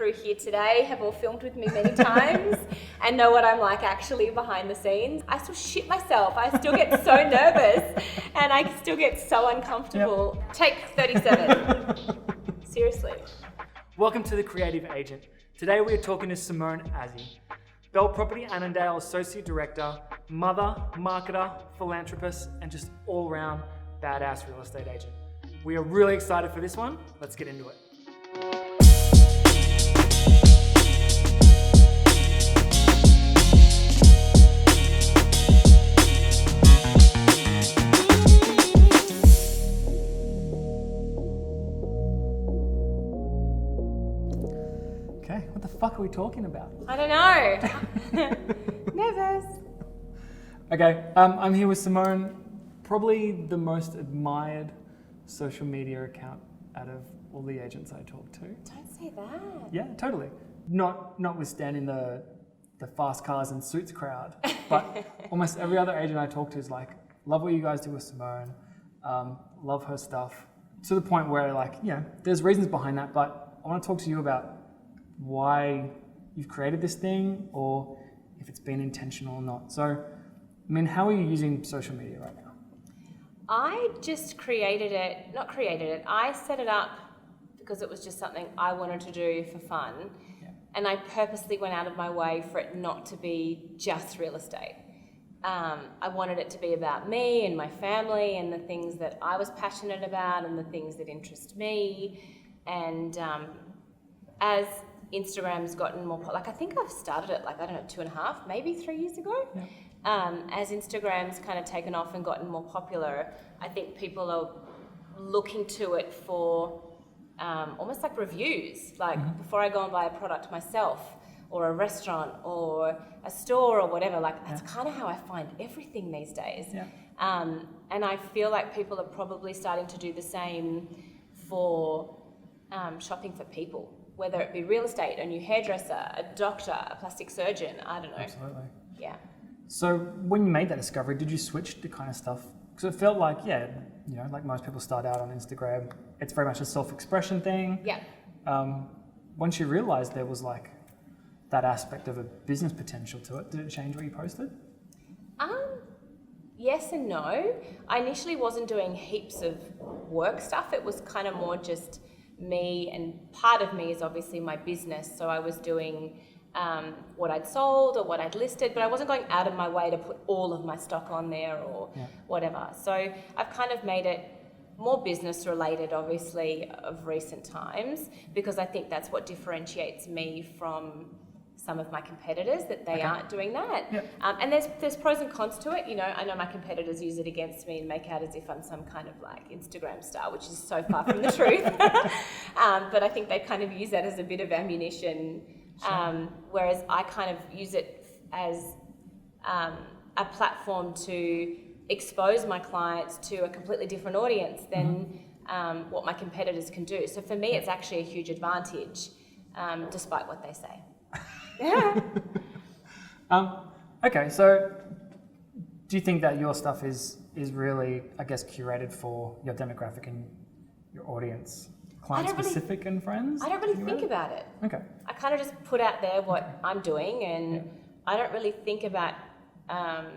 crew here today have all filmed with me many times and know what I'm like actually behind the scenes. I still shit myself. I still get so nervous and I still get so uncomfortable. Yep. Take 37. Seriously. Welcome to The Creative Agent. Today we are talking to Simone Azzi, Belle Property Annandale Associate Director, mother, marketer, philanthropist, and just all-round badass real estate agent. We are really excited for this one. Let's get into it. Okay, what the fuck are we talking about? I don't know. Nervous. Okay, I'm here with Simone, probably the most admired social media account out of all the agents I talk to. Don't say that. Yeah, totally. Notwithstanding the fast cars and suits crowd, but almost every other agent I talk to is like, love what you guys do with Simone, love her stuff, to the point where like, yeah, there's reasons behind that, but I want to talk to you about why you've created this thing or if it's been intentional or not. So, I mean, how are you using social media right now? I just I set it up because it was just something I wanted to do for fun. Yeah. And I purposely went out of my way for it not to be just real estate. I wanted it to be about me and my family and the things that I was passionate about and the things that interest me. And as Instagram's gotten more, I think I've started it 2.5, maybe 3 years ago. Yeah. As Instagram's kind of taken off and gotten more popular, I think people are looking to it for almost like reviews. Before I go and buy a product myself, or a restaurant, or a store, or whatever. That's kind of how I find everything these days. Yeah. And I feel like people are probably starting to do the same for shopping for people, whether it be real estate, a new hairdresser, a doctor, a plastic surgeon. I don't know. Absolutely. Yeah. So when you made that discovery, did you switch to kind of stuff? Because it felt like, like most people start out on Instagram, it's very much a self-expression thing. Yeah. Once you realized there was like that aspect of a business potential to it, did it change what you posted? Yes and no. I initially wasn't doing heaps of work stuff. It was kind of more just me, and part of me is obviously my business. So I was doing what I'd sold or what I'd listed, but I wasn't going out of my way to put all of my stock on there or whatever. So I've kind of made it more business related, obviously, of recent times, because I think that's what differentiates me from some of my competitors, that they aren't doing that. Yep. And there's pros and cons to it. I know my competitors use it against me and make out as if I'm some kind of like Instagram star, which is so far from the truth. But I think they kind of use that as a bit of ammunition. Whereas I kind of use it as a platform to expose my clients to a completely different audience than what my competitors can do. So for me, it's actually a huge advantage, despite what they say. Yeah. Okay, so do you think that your stuff is really, I guess, curated for your demographic and your audience? Client-specific and friends? I don't really think about it. Okay. I kind of just put out there what I'm doing, and I don't really think about, I'll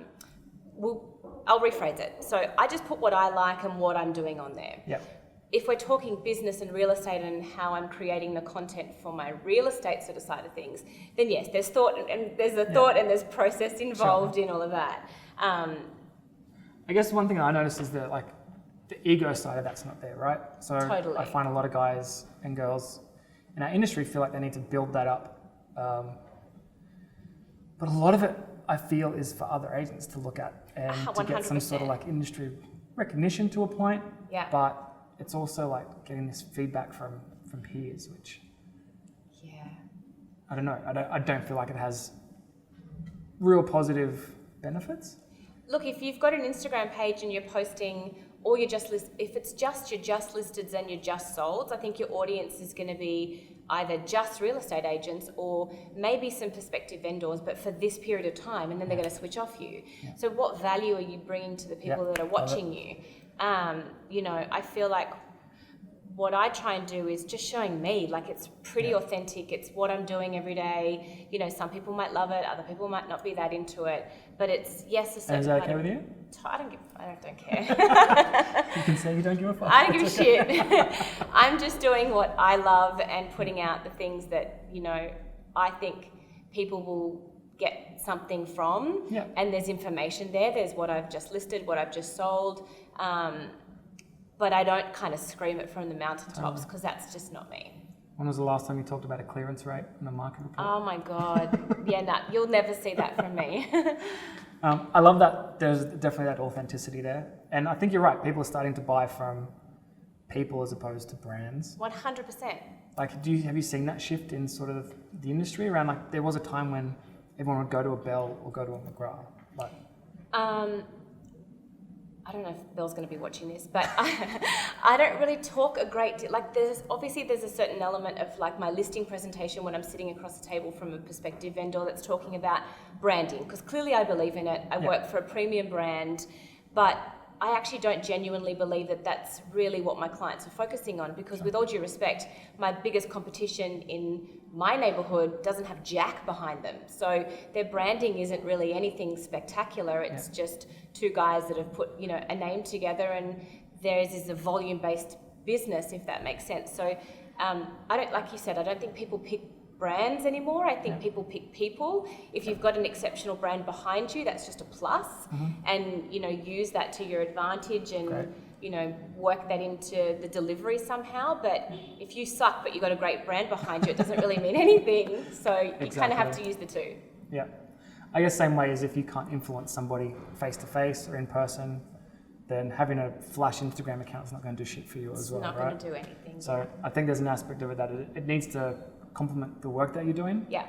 rephrase it. So I just put what I like and what I'm doing on there. Yeah. If we're talking business and real estate and how I'm creating the content for my real estate sort of side of things, then yes, there's thought and there's a thought and there's process involved in all of that. I guess one thing I noticed is that like the ego side of that's not there, right? So totally. I find a lot of guys and girls in our industry feel like they need to build that up. But a lot of it, I feel, is for other agents to look at and to get some 100%. sort of like industry recognition to a point. Yeah. But it's also like getting this feedback from peers, which I don't know. I don't feel like it has real positive benefits. Look, if you've got an Instagram page and you're posting or you're just if it's just your just listeds and your just solds, I think your audience is going to be either just real estate agents or maybe some prospective vendors, but for this period of time, and then they're going to switch off you. Yeah. So what value are you bringing to the people that are watching you? You know, I feel like what I try and do is just showing me, like it's pretty authentic. It's what I'm doing every day. You know, some people might love it, other people might not be that into it, but it's, yes, a certain And is that kind okay of, with you? I don't care. You can say you don't give a fuck. I don't give a shit. I'm just doing what I love and putting out the things that, you know, I think people will get something from. Yeah. And there's information there. There's what I've just listed, what I've just sold. But I don't kind of scream it from the mountaintops because that's just not me. When was the last time you talked about a clearance rate in the market report? Oh my God. Yeah, no, you'll never see that from me. I love that there's definitely that authenticity there. And I think you're right. People are starting to buy from people as opposed to brands. 100%. Like, have you seen that shift in sort of the industry around, like, there was a time when everyone would go to a Belle or go to a McGrath? Like, I don't know if Belle's going to be watching this, but I don't really talk a great deal. Like, there's a certain element of like my listing presentation when I'm sitting across the table from a prospective vendor that's talking about branding, because clearly I believe in it. I work for a premium brand, but I actually don't genuinely believe that that's really what my clients are focusing on, because with all due respect, my biggest competition in my neighborhood doesn't have jack behind them. So their branding isn't really anything spectacular. It's just two guys that have put, you know, a name together, and theirs is a volume-based business, if that makes sense. So I don't, like you said, I don't think people pick brands anymore. I think people pick people. If you've got an exceptional brand behind you, that's just a plus. And, you know, use that to your advantage and, you know, work that into the delivery somehow. But if you suck, but you've got a great brand behind you, it doesn't really mean anything. So you kind of have to use the two. Yeah. I guess same way as if you can't influence somebody face to face or in person, then having a flash Instagram account is not going to do shit for you as well, right? It's not going to do anything. So I think there's an aspect of it that it needs to complement the work that you're doing. Yeah.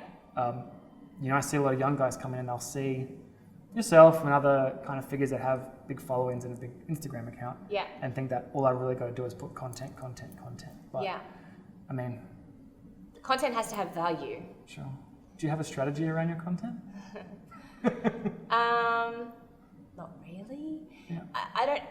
You know, I see a lot of young guys come in and they'll see yourself and other kind of figures that have big followings and a big Instagram account. Yeah. And think that all I really got to do is put content. But, I mean... Content has to have value. Sure. Do you have a strategy around your content? Not really. Yeah. I don't...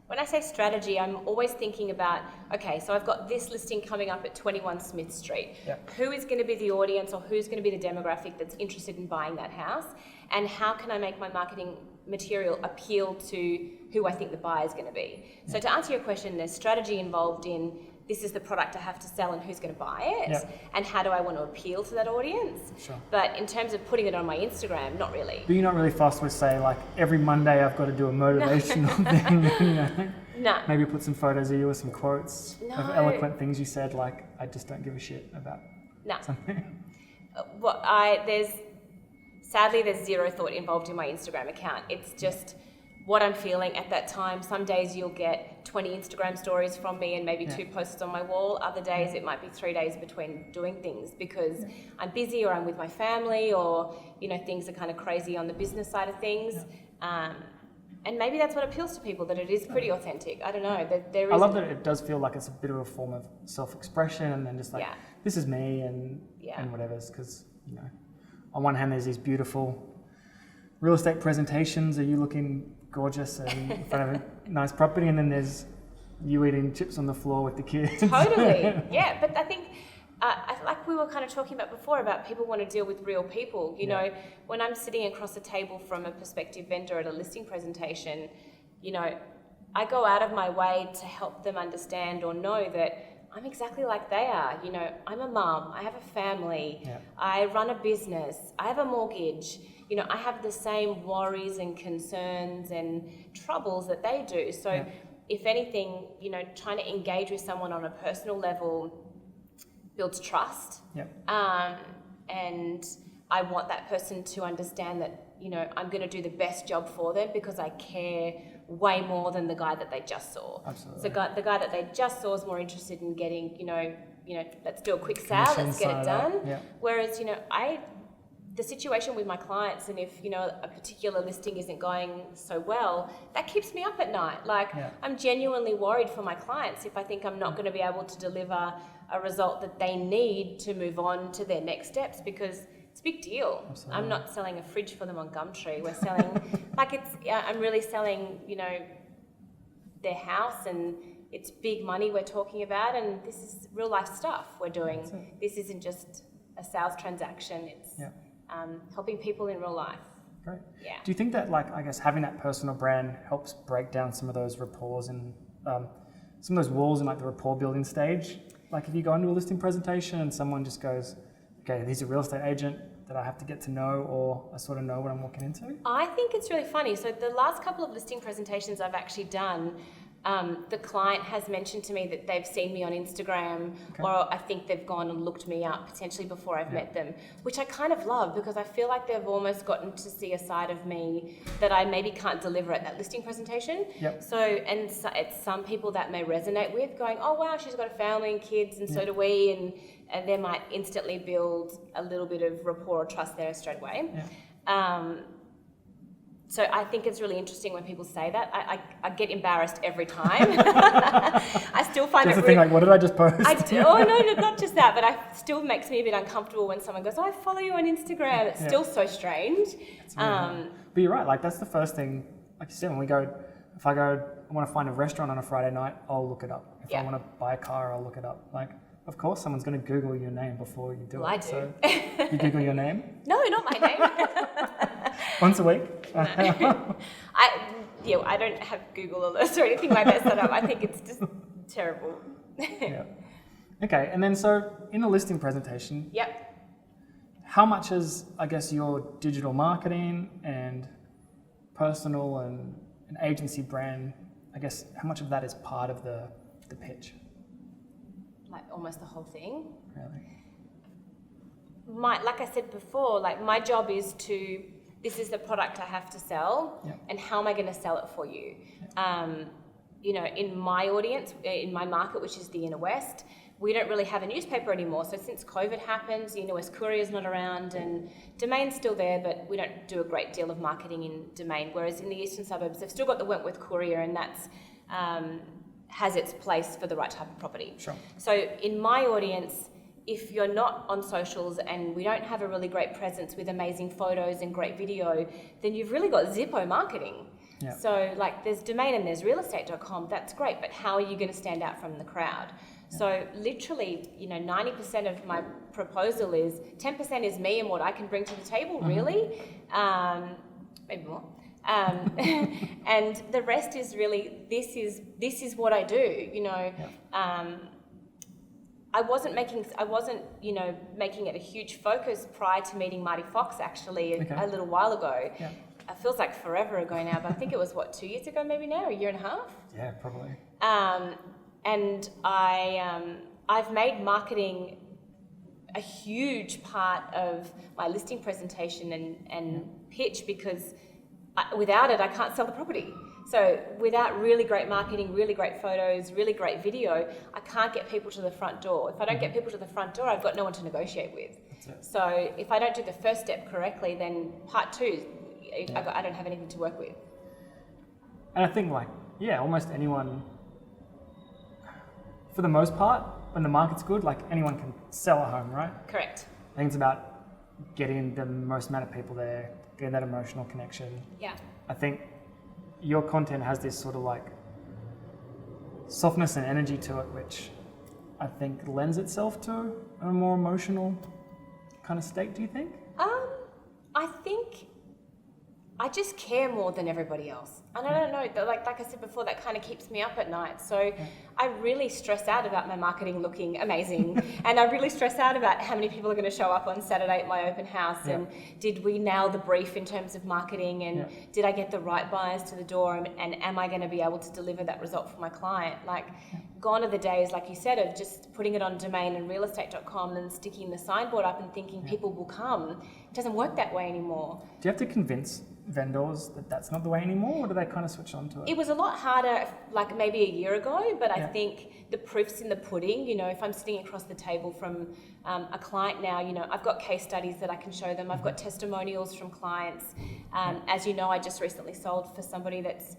When I say strategy, I'm always thinking about, okay, so I've got this listing coming up at 21 Smith Street. Yeah. Who is going to be the audience, or who's going to be the demographic that's interested in buying that house? And how can I make my marketing material appeal to who I think the buyer is going to be? Yeah. So to answer your question, there's strategy involved in, this is the product I have to sell and who's going to buy it, and how do I want to appeal to that audience. Sure. But in terms of putting it on my Instagram, not really. But you're not really fussed with, say, like, every Monday I've got to do a motivational thing, you know? No. Maybe put some photos of you with some quotes of eloquent things you said, like, I just don't give a shit about something. Sadly, there's zero thought involved in my Instagram account. It's just what I'm feeling at that time. Some days you'll get 20 Instagram stories from me and maybe 2 posts on my wall. Other days it might be 3 days between doing things because I'm busy, or I'm with my family, or, you know, things are kind of crazy on the business side of things. And maybe that's what appeals to people, that it is pretty authentic. I don't know. I love that it does feel like it's a bit of a form of self-expression, and then just like, this is me and whatever. Because, you know, on one hand there's these beautiful real estate presentations of you looking gorgeous and in front of a nice property, and then there's you eating chips on the floor with the kids. Totally, yeah. But I think, like we were kind of talking about before, about people want to deal with real people. You know, when I'm sitting across a table from a prospective vendor at a listing presentation, you know, I go out of my way to help them understand or know that I'm exactly like they are. You know, I'm a mum, I have a family, I run a business, I have a mortgage. You know, I have the same worries and concerns and troubles that they do. So if anything, you know, trying to engage with someone on a personal level builds trust. And I want that person to understand that, you know, I'm going to do the best job for them because I care way more than the guy that they just saw. Absolutely. So the guy that they just saw is more interested in getting, you know, let's do a quick sale, let's get it done. Whereas, you know, the situation with my clients, and if, you know, a particular listing isn't going so well, that keeps me up at night. Like, I'm genuinely worried for my clients if I think I'm not going to be able to deliver a result that they need to move on to their next steps, because it's a big deal. Absolutely. I'm not selling a fridge for them on Gumtree. We're selling, I'm really selling, you know, their house, and it's big money we're talking about, and this is real life stuff we're doing. This isn't just a sales transaction, it's helping people in real life. Great. Yeah. Do you think that, like, I guess having that personal brand helps break down some of those rapports and some of those walls in like the rapport building stage? Like if you go into a listing presentation and someone just goes, okay, he's a real estate agent that I have to get to know, or I sort of know what I'm walking into? I think it's really funny. So the last couple of listing presentations I've actually done, the client has mentioned to me that they've seen me on Instagram, or I think they've gone and looked me up potentially before I've met them, which I kind of love because I feel like they've almost gotten to see a side of me that I maybe can't deliver at that listing presentation. So it's some people that may resonate with, going, oh wow, she's got a family and kids, and so do we, and they might instantly build a little bit of rapport or trust there straight away. So I think it's really interesting when people say that. I get embarrassed every time. I still find That's it the thing, like, what did I just post? no, not just that, but it still makes me a bit uncomfortable when someone goes, oh, I follow you on Instagram. It's still so strange. But you're right, like that's the first thing, like you said, if I want to find a restaurant on a Friday night, I'll look it up. If I want to buy a car, I'll look it up. Like, of course, someone's going to Google your name before you do it. I do. So you Google your name? No, not my name. Once a week? I don't have Google alerts or anything like that set up. I think it's just terrible. Okay, and then so in a listing presentation, how much is, I guess, your digital marketing and personal and an agency brand, I guess, how much of that is part of the pitch? Like almost the whole thing. Really? Like I said before, like my job is this is the product I have to sell, and how am I going to sell it for you? In my audience, in my market, which is the Inner West, we don't really have a newspaper anymore. So since COVID happened, the Inner West Courier's not around, and Domain's still there, but we don't do a great deal of marketing in Domain. Whereas in the eastern suburbs, they've still got the Wentworth Courier, and that's has its place for the right type of property. Sure. So in my audience, if you're not on socials and we don't have a really great presence with amazing photos and great video, then you've really got Zippo marketing. So like there's Domain and there's realestate.com, that's great, but how are you going to stand out from the crowd? So literally, 90% of my proposal is 10% is me and what I can bring to the table, really, maybe more. And the rest is really, this is what I do, I wasn't making it a huge focus prior to meeting Marty Fox actually a little while ago. It feels like forever ago now, but I think it was 2 years ago maybe now, a year and a half? Yeah, probably. And I've made marketing a huge part of my listing presentation and pitch, because without it, I can't sell the property. So without really great marketing, really great photos, really great video, I can't get people to the front door. If I don't get people to the front door, I've got no one to negotiate with. So if I don't do the first step correctly, then part two, I don't have anything to work with. And I think almost anyone, for the most part, when the market's good, anyone can sell a home, right? Correct. I think it's about getting the most amount of people there, getting that emotional connection. Yeah. I think your content has this sort of softness and energy to it, which I think lends itself to a more emotional kind of state, do you think? I think I just care more than everybody else. And I don't know, like I said before, that kind of keeps me up at night. So I really stress out about my marketing looking amazing. And I really stress out about how many people are going to show up on Saturday at my open house. And did we nail the brief in terms of marketing? And did I get the right buyers to the door? And am I going to be able to deliver that result for my client? Gone are the days, like you said, of just putting it on Domain and realestate.com and sticking the signboard up and thinking people will come. It doesn't work that way anymore. Do you have to convince vendors that that's not the way anymore, or do they kind of switch on to it? It was a lot harder maybe a year ago, but I think the proof's in the pudding. If I'm sitting across the table from a client now, I've got case studies that I can show them. I've got testimonials from clients. As you know, I just recently sold for somebody that's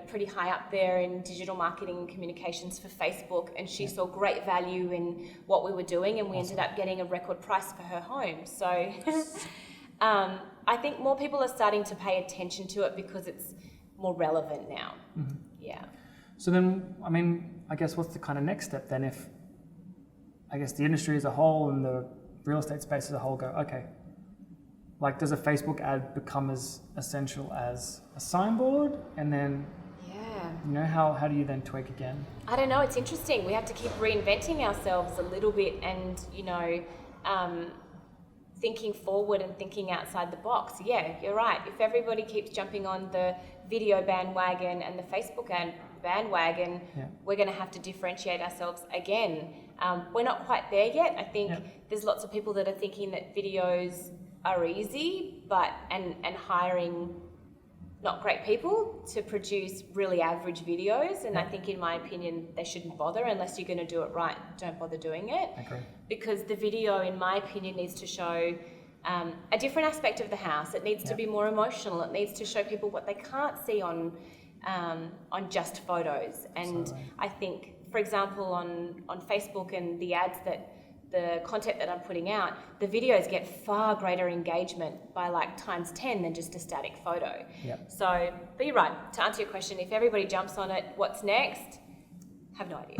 pretty high up there in digital marketing and communications for Facebook, and she saw great value in what we were doing, and we ended up getting a record price for her home. So I think more people are starting to pay attention to it because it's more relevant now. Yeah. So then, I mean, I guess what's the kind of next step then if, I guess the industry as a whole and the real estate space as a whole go, okay, like does a Facebook ad become as essential as a signboard? And then, you know, how do you then tweak again? I don't know, it's interesting. We have to keep reinventing ourselves a little bit and, you know, thinking forward and thinking outside the box. Yeah, you're right. If everybody keeps jumping on the video bandwagon and the Facebook bandwagon, we're going to have to differentiate ourselves again. We're not quite there yet. I think there's lots of people that are thinking that videos are easy, and hiring not great people to produce really average videos. And I think, in my opinion, they shouldn't bother unless you're going to do it right. Don't bother doing it. Okay. Because the video, in my opinion, needs to show a different aspect of the house. It needs to be more emotional. It needs to show people what they can't see on just photos. And Absolutely. I think, for example, on Facebook and the ads the content that I'm putting out, the videos get far greater engagement by like times 10 than just a static photo. Yep. So, but you're right, to answer your question, if everybody jumps on it, what's next? Have no idea.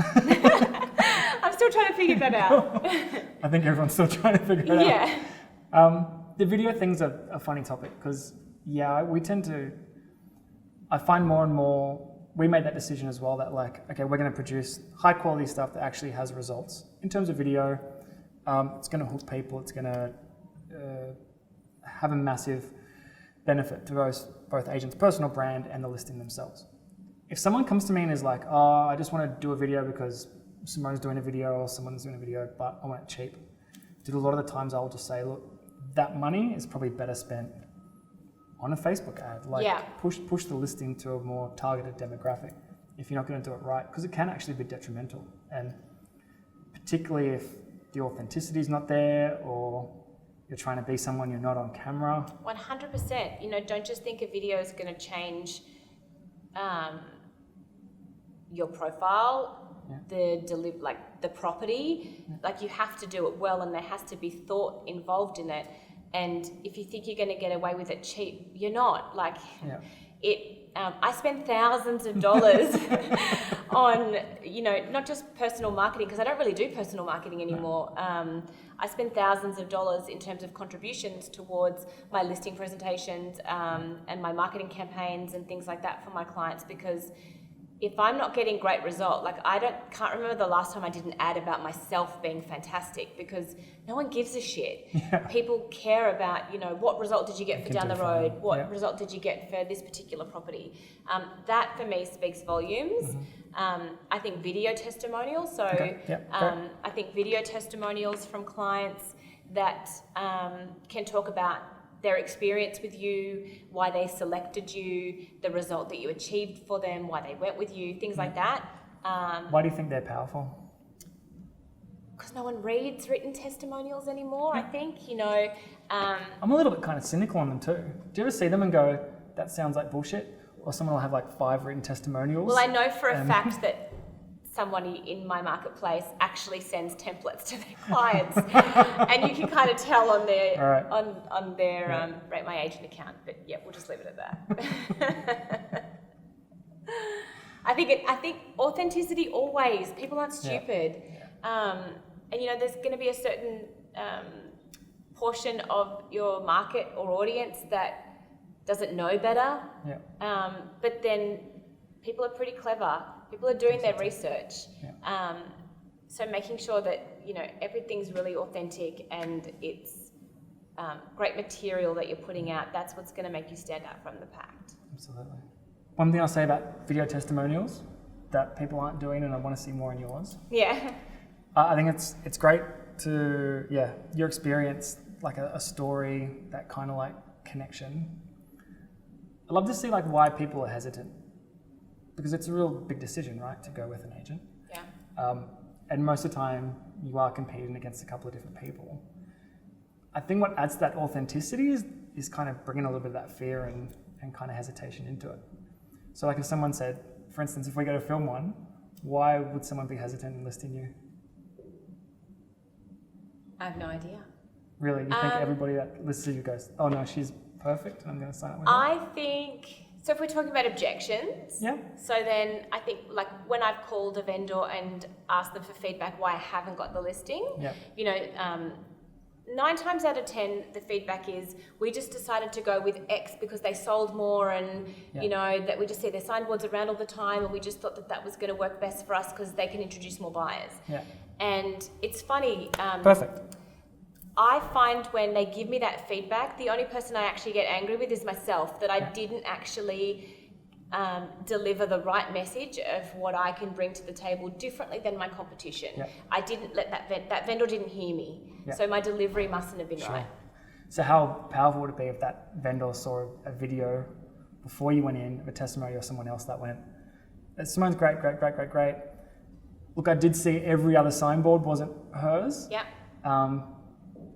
I'm still trying to figure that out. I think everyone's still trying to figure it out. Yeah. The video thing's a funny topic because, we tend to, I find more and more, we made that decision as well that like, okay, we're going to produce high quality stuff that actually has results in terms of video. It's going to hook people. It's going to have a massive benefit to both agents' personal brand and the listing themselves. If someone comes to me and is like, oh, I just want to do a video because Simone's doing a video or someone's doing a video, but I want it cheap. A lot of the times I will just say, look, that money is probably better spent on a Facebook ad. Push the listing to a more targeted demographic if you're not going to do it right, because it can actually be detrimental. And particularly if the authenticity is not there or you're trying to be someone you're not on camera. 100%. You know, don't just think a video is going to change your profile, the property. Like, you have to do it well, and there has to be thought involved in it. And if you think you're going to get away with it cheap, you're not. Like, I spend thousands of dollars on, you know, not just personal marketing, because I don't really do personal marketing anymore. No. I spend thousands of dollars in terms of contributions towards my listing presentations and my marketing campaigns and things like that for my clients, because if I'm not getting great result, like can't remember the last time I did an ad about myself being fantastic, because no one gives a shit. Yeah. People care about, you know, what result did you get for down the road? What result did you get for this particular property? That for me speaks volumes. Mm-hmm. I think video testimonials. So I think video testimonials from clients that can talk about their experience with you, why they selected you, the result that you achieved for them, why they went with you, things like that. Why do you think they're powerful? Because no one reads written testimonials anymore, I think, you know. I'm a little bit kind of cynical on them too. Do you ever see them and go, that sounds like bullshit? Or someone will have like 5 written testimonials? Well, I know for a fact that somebody in my marketplace actually sends templates to their clients, and you can kind of tell on their on their Rate My Agent account. But yeah, we'll just leave it at that. I think authenticity always. People aren't stupid, and you know, there's going to be a certain portion of your market or audience that doesn't know better. Yeah. But then people are pretty clever. People are doing their research. Yeah. So making sure that, you know, everything's really authentic and it's great material that you're putting out, that's what's going to make you stand out from the pack. Absolutely. One thing I'll say about video testimonials that people aren't doing, and I want to see more in yours. Yeah. I think it's great to, your experience, like a story, that kind of like connection. I love to see like why people are hesitant. Because it's a real big decision, right, to go with an agent. Yeah. And most of the time, you are competing against a couple of different people. I think what adds to that authenticity is kind of bringing a little bit of that fear and kind of hesitation into it. So like if someone said, for instance, if we go to film one, why would someone be hesitant in listing you? I have no idea. Really? You think everybody that lists you goes, oh no, she's perfect and I'm going to sign up with her? I think... So if we're talking about objections, Yeah. so then I think like when I've called a vendor and asked them for feedback why I haven't got the listing, Yeah. you know, 9 times out of 10, the feedback is we just decided to go with X because they sold more and, you know, that we just see their signboards around all the time and we just thought that that was going to work best for us because they can introduce more buyers. Yeah. And it's funny. Perfect. I find when they give me that feedback, the only person I actually get angry with is myself, that I didn't actually deliver the right message of what I can bring to the table differently than my competition. Yeah. I didn't let that vendor didn't hear me. Yeah. So my delivery mustn't have been right. So how powerful would it be if that vendor saw a video before you went in, a testimony or someone else that went, Simone's great. Look, I did see every other signboard wasn't hers. Yeah.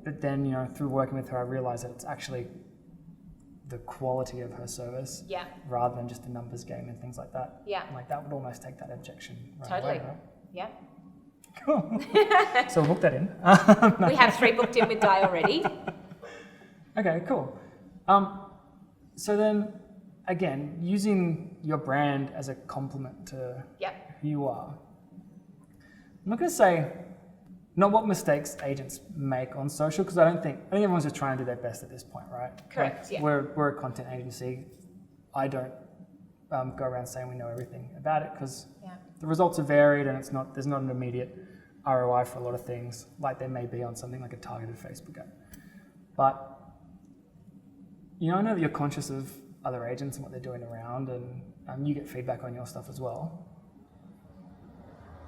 But then, you know, through working with her, I realized that it's actually the quality of her service rather than just a numbers game and things like that. Yeah. Like that would almost take that objection right Totally. away, right? Yeah. Cool. So we'll book that in. We have 3 booked in with Di already. Okay, cool. So then, again, using your brand as a complement to who you are, I'm not going to say not what mistakes agents make on social, because I think everyone's just trying to do their best at this point, right? Correct, like, We're a content agency. I don't go around saying we know everything about it because the results are varied and there's not an immediate ROI for a lot of things like there may be on something like a targeted Facebook ad. But you know, I know that you're conscious of other agents and what they're doing around, and you get feedback on your stuff as well.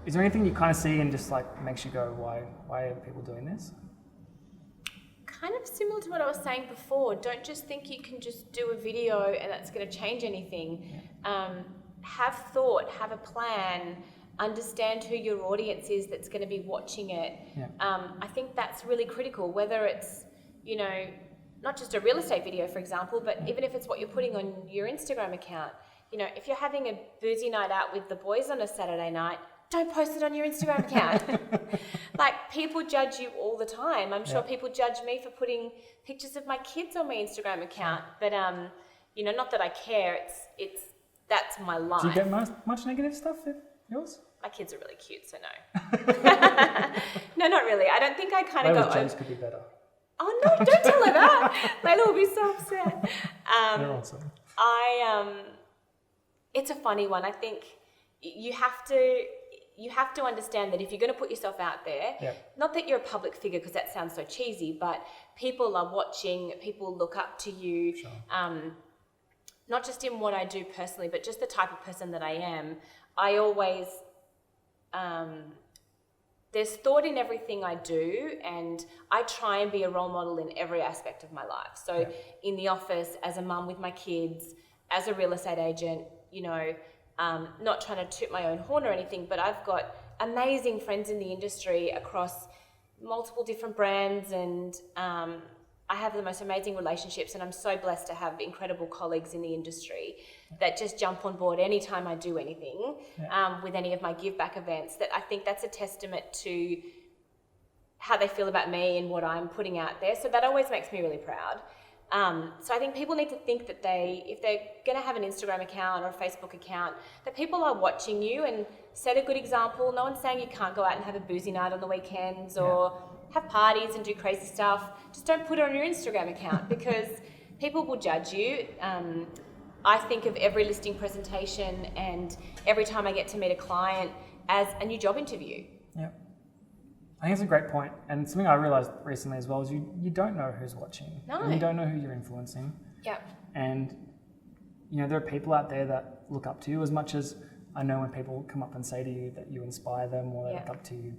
Is there anything you kind of see and just like makes you go, why are people doing this? Kind of similar to what I was saying before. Don't just think you can just do a video and that's going to change anything. Have thought, have a plan, understand who your audience is that's going to be watching it. I think that's really critical, whether it's, you know, not just a real estate video, for example, but even if it's what you're putting on your Instagram account. You know, if you're having a boozy night out with the boys on a Saturday night, don't post it on your Instagram account. Like, people judge you all the time. I'm sure people judge me for putting pictures of my kids on my Instagram account. But, you know, not that I care. It's that's my life. Do you get much negative stuff with yours? My kids are really cute, so no. No, not really. I don't think I kind of go... James could be better. Oh, no, don't tell her that. Layla will be so upset. They're awesome. It's a funny one. I think you have to understand that if you're going to put yourself out there, not that you're a public figure because that sounds so cheesy, but people are watching, people look up to you, not just in what I do personally, but just the type of person that I am. I always, there's thought in everything I do, and I try and be a role model in every aspect of my life. So in the office, as a mum with my kids, as a real estate agent, you know, not trying to toot my own horn or anything, but I've got amazing friends in the industry across multiple different brands, and I have the most amazing relationships, and I'm so blessed to have incredible colleagues in the industry that just jump on board anytime I do anything with any of my give back events. That I think that's a testament to how they feel about me and what I'm putting out there. So that always makes me really proud. So I think people need to think that if they're going to have an Instagram account or a Facebook account, that people are watching you and set a good example. No one's saying you can't go out and have a boozy night on the weekends or have parties and do crazy stuff. Just don't put it on your Instagram account because people will judge you. I think of every listing presentation and every time I get to meet a client as a new job interview. Yeah. I think it's a great point, and something I realized recently as well is you don't know who's watching. No. And you don't know who you're influencing. Yeah. And you know, there are people out there that look up to you as much as I know when people come up and say to you that you inspire them or they look up to you,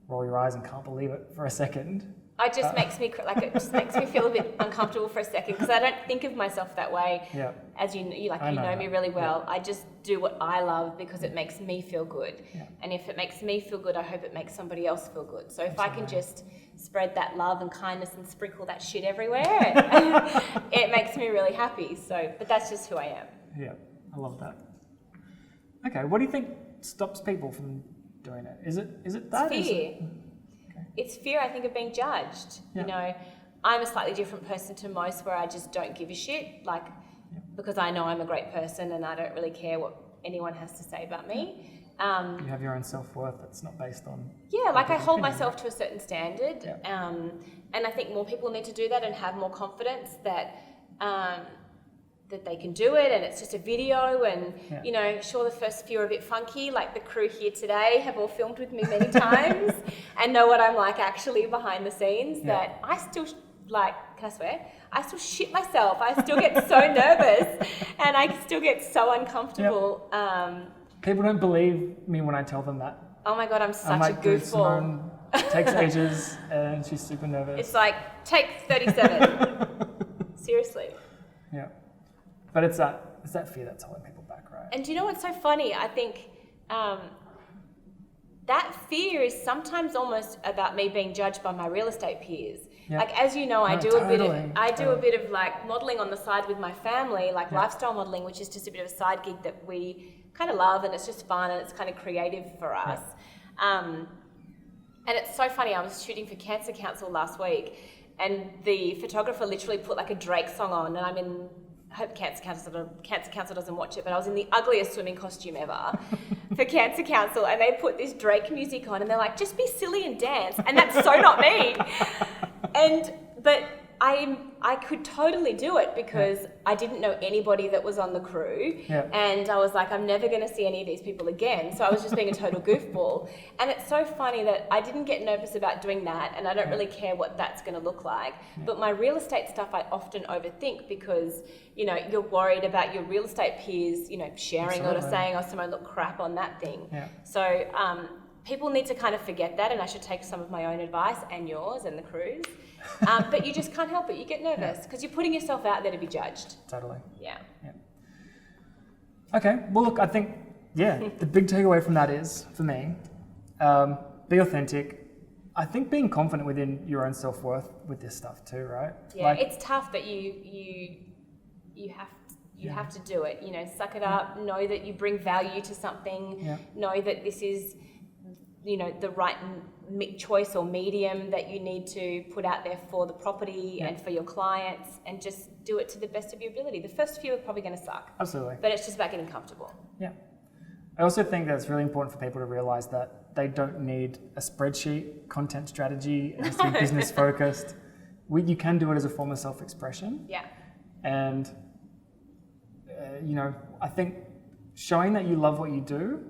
roll your eyes and can't believe it for a second. It just makes me it just makes me feel a bit uncomfortable for a second because I don't think of myself that way. Yeah. As you know me really well. I just do what I love because it makes me feel good. Yeah. And if it makes me feel good, I hope it makes somebody else feel good. So if I can just spread that love and kindness and sprinkle that shit everywhere, it makes me really happy. So, but that's just who I am. Yeah, I love that. Okay, what do you think stops people from doing it? Is it that? It's fear. It's fear, I think, of being judged. Yeah. You know, I'm a slightly different person to most where I just don't give a shit. Like, because I know I'm a great person and I don't really care what anyone has to say about me. You have your own self-worth that's not based on... Yeah, like I hold opinion, myself right? to a certain standard. Yeah. And I think more people need to do that and have more confidence that that they can do it, and it's just a video, and you know, sure, the first few are a bit funky, like the crew here today have all filmed with me many times and know what I'm like actually behind the scenes, that I still like, can I swear? I still shit myself. I still get so nervous and I still get so uncomfortable. People don't believe me when I tell them that. Oh my God, I'm such like, a dude, goofball. Simone takes ages and she's super nervous. It's like, take 37. Seriously. Yeah. But it's that fear that's holding people back, right? And do you know what's so funny? I think that fear is sometimes almost about me being judged by my real estate peers. Yeah. Like, as you know, I do a bit of like modeling on the side with my family, like lifestyle modeling, which is just a bit of a side gig that we kind of love, and it's just fun and it's kind of creative for us. And it's so funny. I was shooting for Cancer Council last week, and the photographer literally put like a Drake song on, and I'm in... I hope Cancer Council doesn't watch it, but I was in the ugliest swimming costume ever for Cancer Council, and they put this Drake music on, and they're like, just be silly and dance, and that's so not me. But I could totally do it because I didn't know anybody that was on the crew, and I was like, I'm never going to see any of these people again, so I was just being a total goofball. And it's so funny that I didn't get nervous about doing that, and I don't really care what that's going to look like. But my real estate stuff I often overthink because, you know, you're worried about your real estate peers, you know, sharing it or saying, oh, Simone, look crap on that thing. So people need to kind of forget that, and I should take some of my own advice and yours and the crew's. But you just can't help it. You get nervous because you're putting yourself out there to be judged. Totally. Yeah. Okay. Well, look, I think, the big takeaway from that is, for me, be authentic. I think being confident within your own self-worth with this stuff too, right? Yeah, like, it's tough, but you have to do it. You know, suck it up. Know that you bring value to something. Know that this is, you know, the right choice or medium that you need to put out there for the property and for your clients, and just do it to the best of your ability. The first few are probably going to suck. Absolutely. But it's just about getting comfortable. Yeah. I also think that it's really important for people to realize that they don't need a spreadsheet, content strategy, it has to be business focused. You can do it as a form of self-expression. Yeah. And, you know, I think showing that you love what you do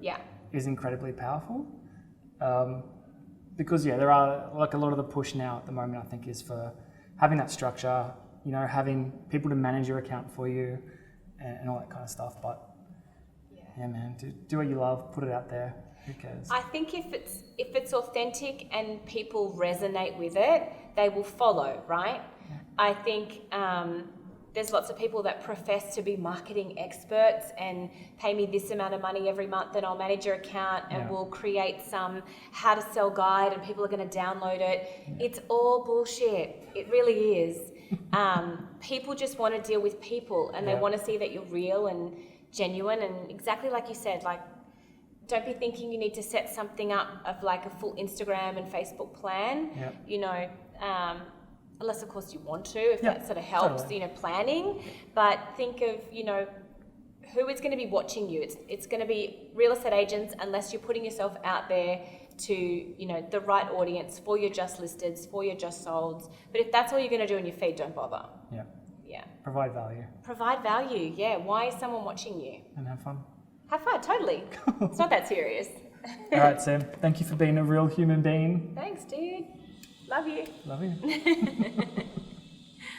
is incredibly powerful. Because there are, like, a lot of the push now at the moment, I think, is for having that structure, you know, having people to manage your account for you and all that kind of stuff. But man, do what you love, put it out there. Who cares? I think if it's authentic and people resonate with it, they will follow, right? Yeah. I think there's lots of people that profess to be marketing experts and pay me this amount of money every month and I'll manage your account and we'll create some how to sell guide and people are going to download it. Yeah. It's all bullshit. It really is. People just want to deal with people and they want to see that you're real and genuine, and exactly like you said, like, don't be thinking you need to set something up of like a full Instagram and Facebook plan, you know, unless of course you want to, if that sort of helps, you know, planning. But think of, you know, who is going to be watching you. It's going to be real estate agents, unless you're putting yourself out there to, you know, the right audience for your just listeds, for your just solds. But if that's all you're going to do in your feed, don't bother. Yeah. Provide value. Provide value, Why is someone watching you? And have fun. Have fun, totally. It's not that serious. All right, Sam. Thank you for being a real human being. Thanks, dude. Love you. Love you.